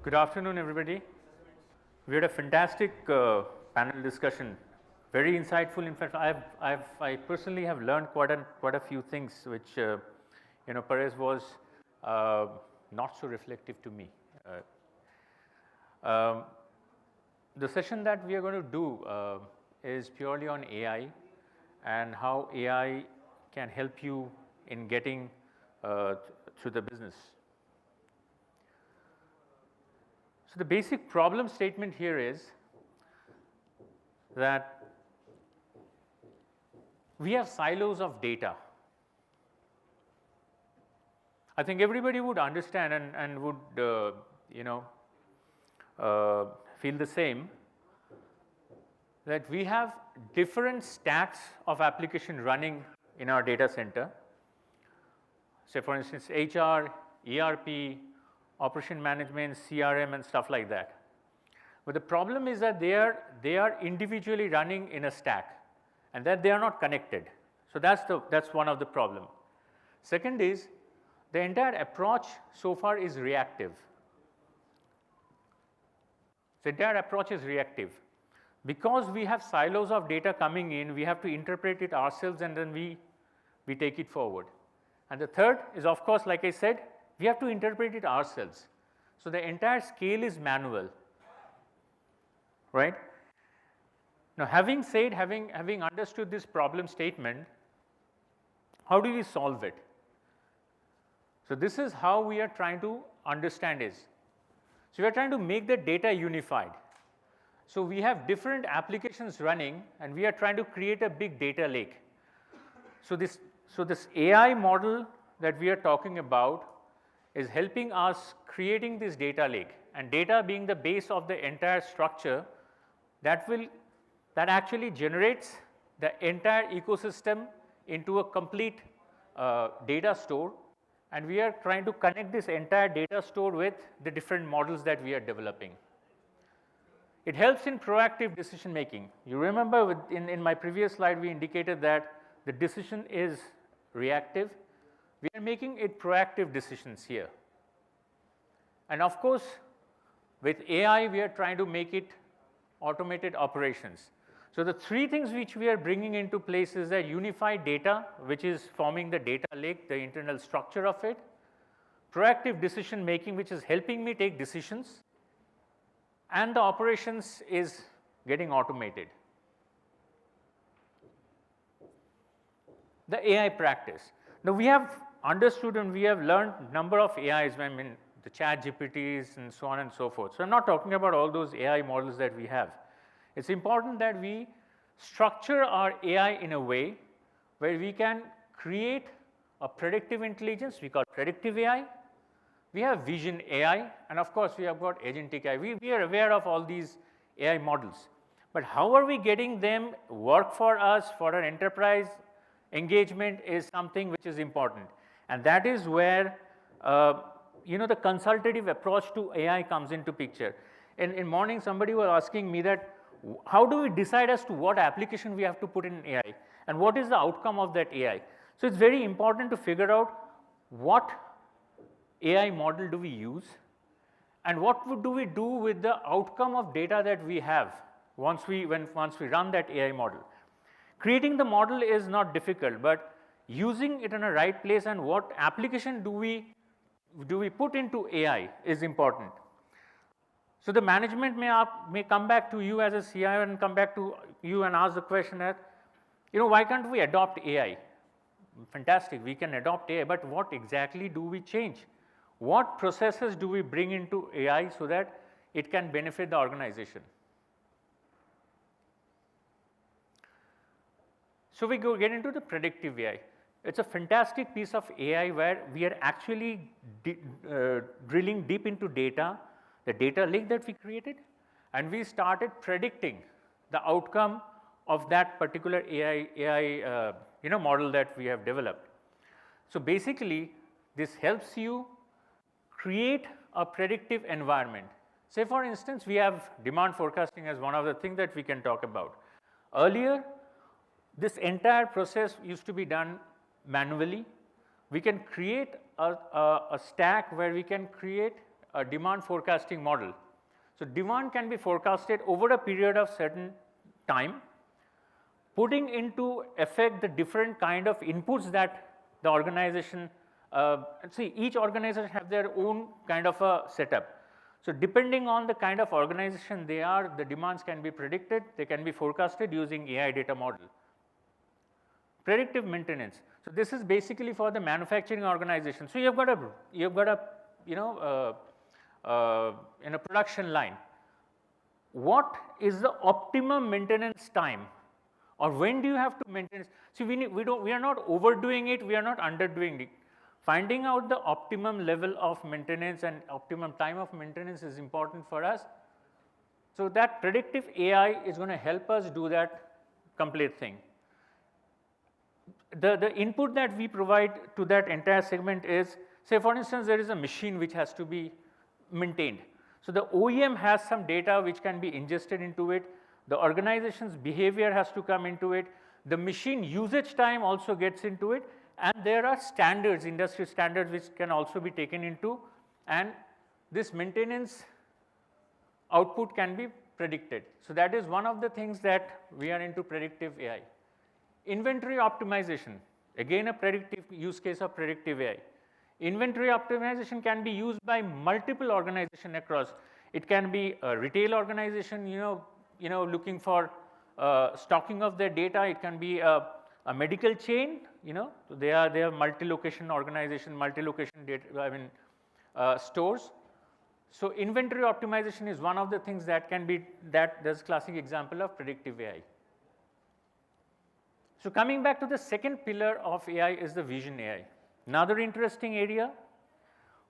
Good afternoon, everybody. We had a fantastic panel discussion, very insightful. In fact, I personally have learned quite a few things, which Perez was not so reflective to me. The session that we are going to do is purely on AI and how AI can help you in getting through the business. So the basic problem statement here is that we have silos of data. I think everybody would understand and would feel the same, that we have different stacks of application running in our data center. Say for instance HR, ERP, operation management, CRM and stuff like that. But the problem is that they are individually running in a stack and that they are not connected. So that's one of the problem. Second is the entire approach so far is reactive. The entire approach is reactive. Because we have silos of data coming in, we have to interpret it ourselves and then we take it forward. And the third is, of course, like I said, we have to interpret it ourselves. So the entire scale is manual, right? Now having understood this problem statement, how do we solve it? So this is how we are trying to understand is. So we are trying to make the data unified. So we have different applications running and we are trying to create a big data lake. So this AI model that we are talking about is helping us creating this data lake, and data being the base of the entire structure that actually generates the entire ecosystem into a complete data store, and we are trying to connect this entire data store with the different models that we are developing. It helps in proactive decision making. You remember in my previous slide we indicated that the decision is reactive. We are making it proactive decisions here. And of course, with AI, we are trying to make it automated operations. So the three things which we are bringing into place is that unified data, which is forming the data lake, the internal structure of it, proactive decision making, which is helping me take decisions, and the operations is getting automated. The AI practice. Now we have understood and we have learned number of AIs, I mean the ChatGPTs and so on and so forth. So I'm not talking about all those AI models that we have. It's important that we structure our AI in a way where we can create a predictive intelligence, we call predictive AI. We have vision AI, and of course we have got agentic AI. We are aware of all these AI models. But how are we getting them work for us for an enterprise engagement is something which is important. And that is where the consultative approach to AI comes into picture. In morning somebody was asking me that how do we decide as to what application we have to put in AI and what is the outcome of that AI. So it's very important to figure out what AI model do we use and what do we do with the outcome of data that we have once we run that AI model. Creating the model is not difficult, but using it in a right place and what application do we put into AI is important. So the management may come back to you as a CIO and come back to you and ask the question that, why can't we adopt AI? Fantastic, we can adopt AI, but what exactly do we change? What processes do we bring into AI so that it can benefit the organization? So we get into the predictive AI. It's a fantastic piece of AI where we are actually drilling deep into data, the data lake that we created, and we started predicting the outcome of that particular AI model that we have developed. So basically, this helps you create a predictive environment. Say for instance, we have demand forecasting as one of the things that we can talk about. Earlier, this entire process used to be done manually. We can create a stack where we can create a demand forecasting model. So demand can be forecasted over a period of certain time, putting into effect the different kind of inputs that the organization, see, each organization have their own kind of a setup. So depending on the kind of organization they are, the demands can be predicted, they can be forecasted using AI data model. Predictive maintenance. So this is basically for the manufacturing organization. So you've got a in a production line. What is the optimum maintenance time, or when do you have to maintain? See, we are not overdoing it, we are not underdoing it. Finding out the optimum level of maintenance and optimum time of maintenance is important for us. So that predictive AI is going to help us do that complete thing. The input that we provide to that entire segment is, say for instance, there is a machine which has to be maintained. So the OEM has some data which can be ingested into it, the organization's behavior has to come into it, the machine usage time also gets into it, and there are standards, industry standards, which can also be taken into, and this maintenance output can be predicted. So that is one of the things that we are into predictive AI. Inventory optimization, again a predictive use case of predictive AI. Inventory optimization can be used by multiple organizations across. It can be a retail organization, looking for stocking of their data. It can be a medical chain, they are multi-location organization, multi-location data, stores. So inventory optimization is one of the things that can be, that's classic example of predictive AI. So coming back to the second pillar of AI is the vision AI. Another interesting area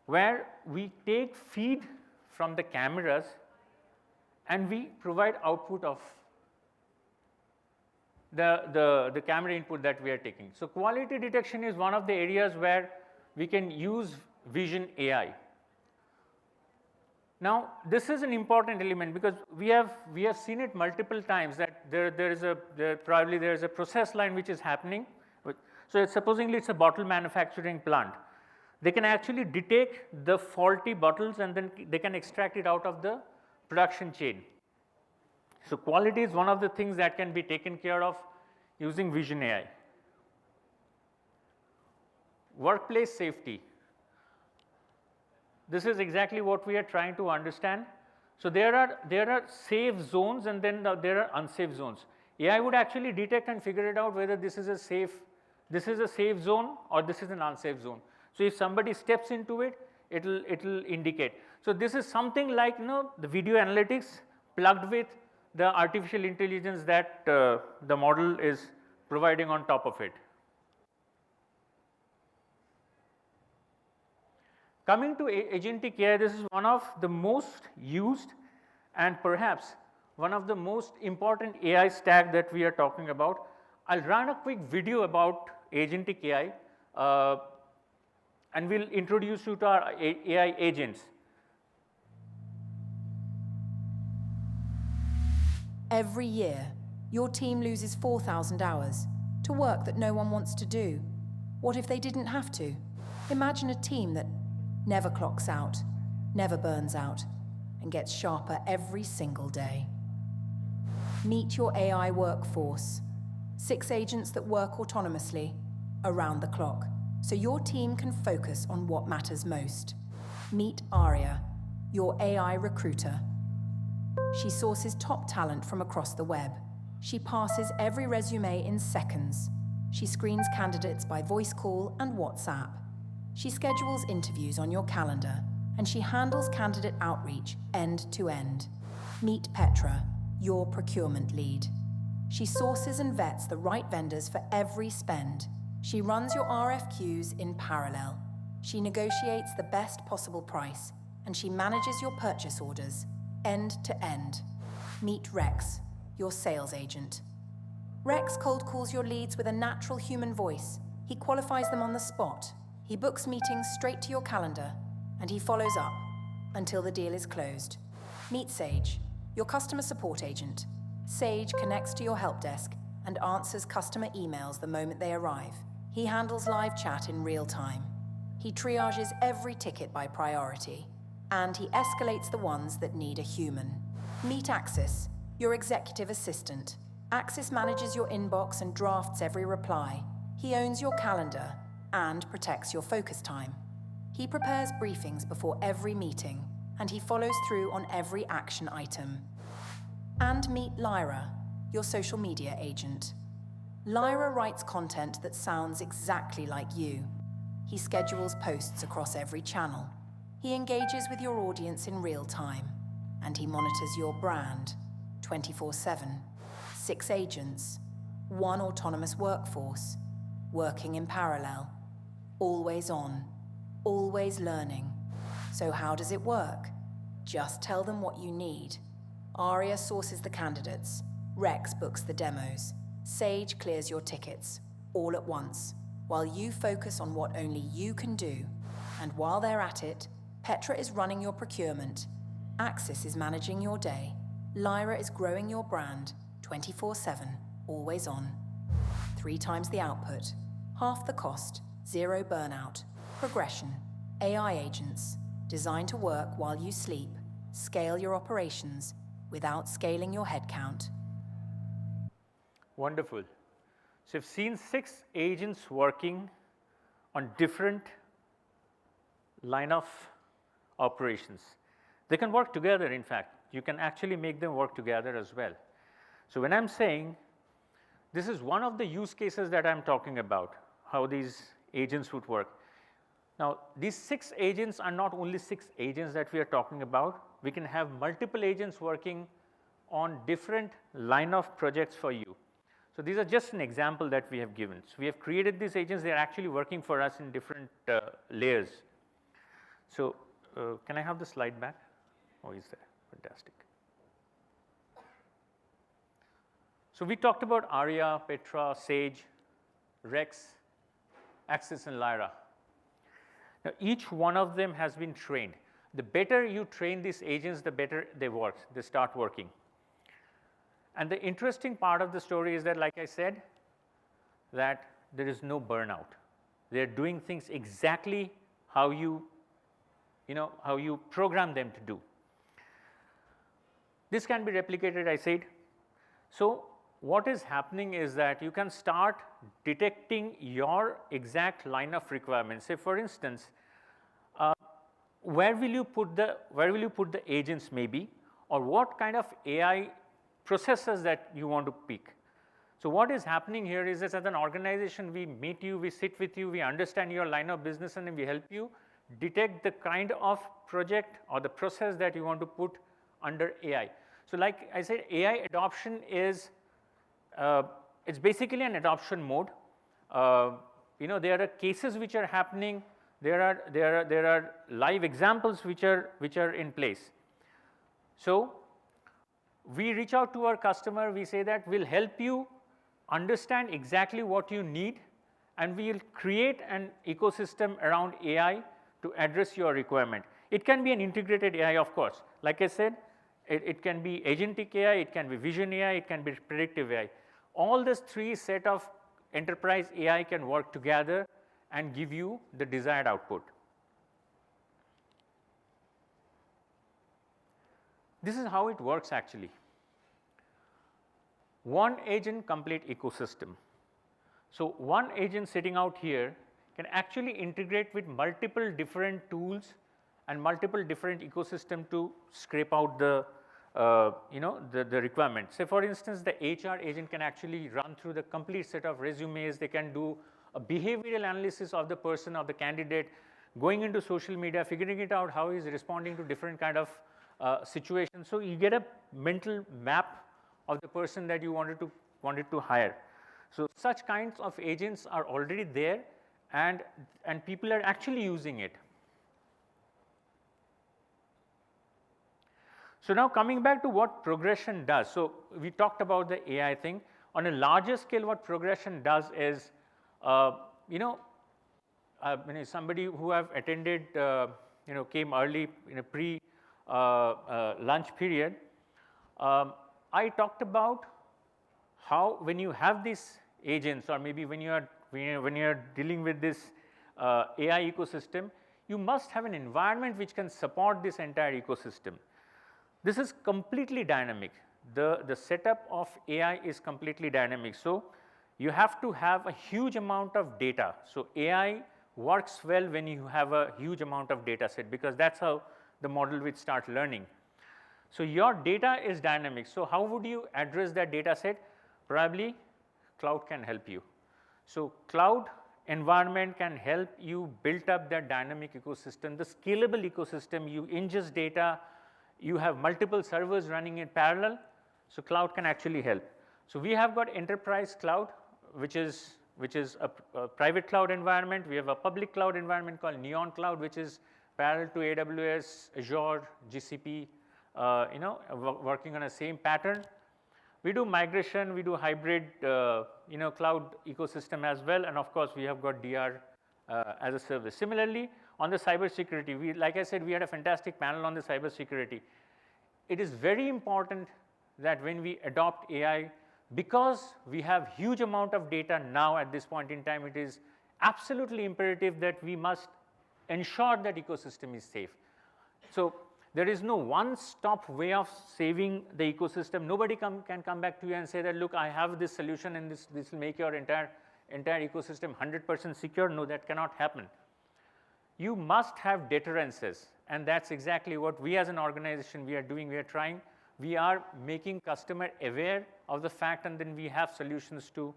where we take feed from the cameras and we provide output of the camera input that we are taking. So quality detection is one of the areas where we can use vision AI. Now, this is an important element because we have seen it multiple times that there is a process line which is happening. So supposingly it's a bottle manufacturing plant. They can actually detect the faulty bottles and then they can extract it out of the production chain. So quality is one of the things that can be taken care of using vision AI. Workplace safety. This is exactly what we are trying to understand. So there are safe zones and then there are unsafe zones. AI would actually detect and figure it out whether this is a safe zone or this is an unsafe zone. So if somebody steps into it, it'll indicate. So this is something like the video analytics plugged with the artificial intelligence that the model is providing on top of it. Coming to Agentic AI, this is one of the most used and perhaps one of the most important AI stack that we are talking about. I'll run a quick video about Agentic AI and we'll introduce you to our AI agents. Every year, your team loses 4,000 hours to work that no one wants to do. What if they didn't have to? Imagine a team that never clocks out, never burns out, and gets sharper every single day. Meet your AI workforce. 6 agents that work autonomously, around the clock, so your team can focus on what matters most. Meet Aria, your AI recruiter. She sources top talent from across the web. She passes every resume in seconds. She screens candidates by voice call and WhatsApp. She schedules interviews on your calendar, and she handles candidate outreach end to end. Meet Petra, your procurement lead. She sources and vets the right vendors for every spend. She runs your RFQs in parallel. She negotiates the best possible price, and she manages your purchase orders end to end. Meet Rex, your sales agent. Rex cold calls your leads with a natural human voice. He qualifies them on the spot. He books meetings straight to your calendar, and he follows up until the deal is closed. Meet Sage, your customer support agent. Sage connects to your help desk and answers customer emails the moment they arrive. He handles live chat in real time. He triages every ticket by priority. and he escalates the ones that need a human. Meet Axis, your executive assistant. Axis manages your inbox and drafts every reply. He owns your calendar and protects your focus time. He prepares briefings before every meeting, and he follows through on every action item. And meet Lyra, your social media agent. Lyra writes content that sounds exactly like you. He schedules posts across every channel. He engages with your audience in real time, and he monitors your brand 24/7. 6 agents, 1 autonomous workforce, working in parallel, always on, always learning. So how does it work? Just tell them what you need. Aria sources the candidates, Rex books the demos, Sage clears your tickets, all at once, while you focus on what only you can do. And while they're at it, Petra is running your procurement, Axis is managing your day, Lyra is growing your brand, 24/7, always on. 3 times the output, half the cost, 0 burnout, progression, AI agents, designed to work while you sleep, scale your operations without scaling your headcount. Wonderful. So you've seen 6 agents working on different line of operations. They can work together, in fact. You can actually make them work together as well. So when I'm saying this is one of the use cases that I'm talking about, how these agents would work. Now, these 6 agents are not only 6 agents that we are talking about. We can have multiple agents working on different line of projects for you. So these are just an example that we have given. So we have created these agents. They are actually working for us in different layers. So can I have the slide back? Oh, is there? Fantastic. So we talked about Aria, Petra, Sage, Rex, Axis, and Lyra. Now, each one of them has been trained. The better you train these agents, the better they work. They start working. And the interesting part of the story is that, like I said, that there is no burnout. They're doing things exactly how you program them to do. This can be replicated, I said. So what is happening is that you can start detecting your exact line of requirements. Say, for instance, where will you put the agents maybe, or what kind of AI processes that you want to pick. So what is happening here is that as an organization, we meet you, we sit with you, we understand your line of business, and then we help you detect the kind of project or the process that you want to put under AI. So like I said, AI adoption is, it's basically an adoption mode. There are cases which are happening. There are live examples which are in place. So we reach out to our customer. We say that we'll help you understand exactly what you need, and we'll create an ecosystem around AI to address your requirement. It can be an integrated AI, of course. Like I said, it can be Agentic AI, it can be Vision AI, it can be Predictive AI. All these 3 set of enterprise AI can work together and give you the desired output. This is how it works actually. One agent, complete ecosystem. So one agent sitting out here can actually integrate with multiple different tools and multiple different ecosystem to scrape out the requirement. Say for instance, the HR agent can actually run through the complete set of resumes. They can do a behavioral analysis of the person, of the candidate, going into social media, figuring it out how he's responding to different kind of situations. So you get a mental map of the person that you wanted to hire. So such kinds of agents are already there, and people are actually using it. So now coming back to what progression does. So we talked about the AI thing. On a larger scale, what progression does is, somebody who have attended, came early in a pre-lunch period. I talked about how when you have these agents, or maybe when you are dealing with this AI ecosystem, you must have an environment which can support this entire ecosystem. This is completely dynamic. The setup of AI is completely dynamic. So, you have to have a huge amount of data. So, AI works well when you have a huge amount of data set, because that's how the model will start learning. So, your data is dynamic. So, how would you address that data set? Probably cloud can help you. So, cloud environment can help you build up that dynamic ecosystem, the scalable ecosystem. You ingest data, you have multiple servers running in parallel. So, cloud can actually help. So, we have got enterprise cloud, which is a private cloud environment. We have a public cloud environment called Neon Cloud, which is parallel to AWS, Azure, GCP, working on a same pattern. We do migration, we do hybrid, cloud ecosystem as well, and of course, we have got DR as a service. Similarly, on the cybersecurity, like I said, we had a fantastic panel on the cybersecurity. It is very important that when we adopt AI, because we have huge amount of data now at this point in time, it is absolutely imperative that we must ensure that ecosystem is safe. So, there is no one-stop way of saving the ecosystem. Nobody can come back to you and say that, look, I have this solution and this will make your entire ecosystem 100% secure. No, that cannot happen. You must have deterrences, and that's exactly what we as an organization we are doing. We are trying. We are making customer aware of the fact, and then we have solutions to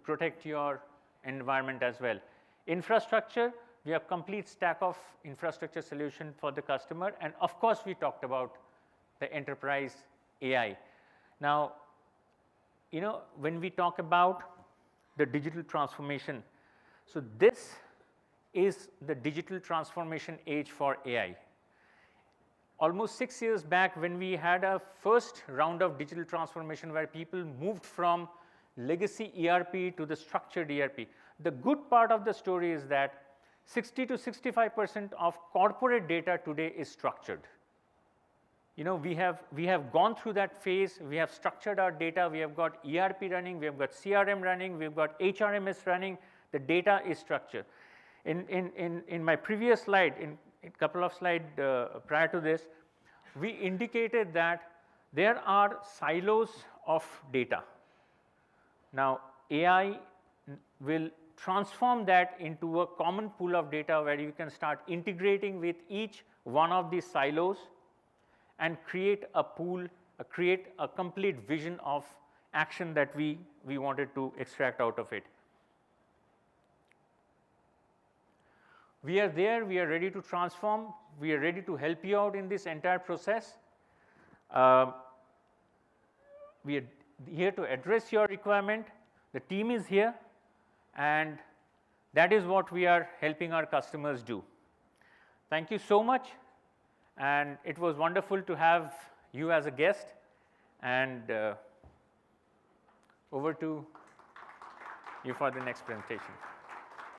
protect your environment as well. Infrastructure, we have complete stack of infrastructure solution for the customer, and of course, we talked about the enterprise AI. Now, when we talk about the digital transformation, so this is the digital transformation age for AI. Almost 6 years back, when we had a first round of digital transformation where people moved from legacy ERP to the structured ERP, the good part of the story is that 60 to 65% of corporate data today is structured. We have gone through that phase. We have structured our data. We have got ERP running. We have got CRM running. We've got HRMS running. The data is structured. In my previous slide, in a couple of slides prior to this, we indicated that there are silos of data. Now, AI will transform that into a common pool of data where you can start integrating with each one of these silos and create a pool, create a complete vision of action that we wanted to extract out of it. We are there, we are ready to transform, we are ready to help you out in this entire process. We are here to address your requirement. The team is here, and that is what we are helping our customers do. Thank you so much, and it was wonderful to have you as a guest, and over to you for the next presentation.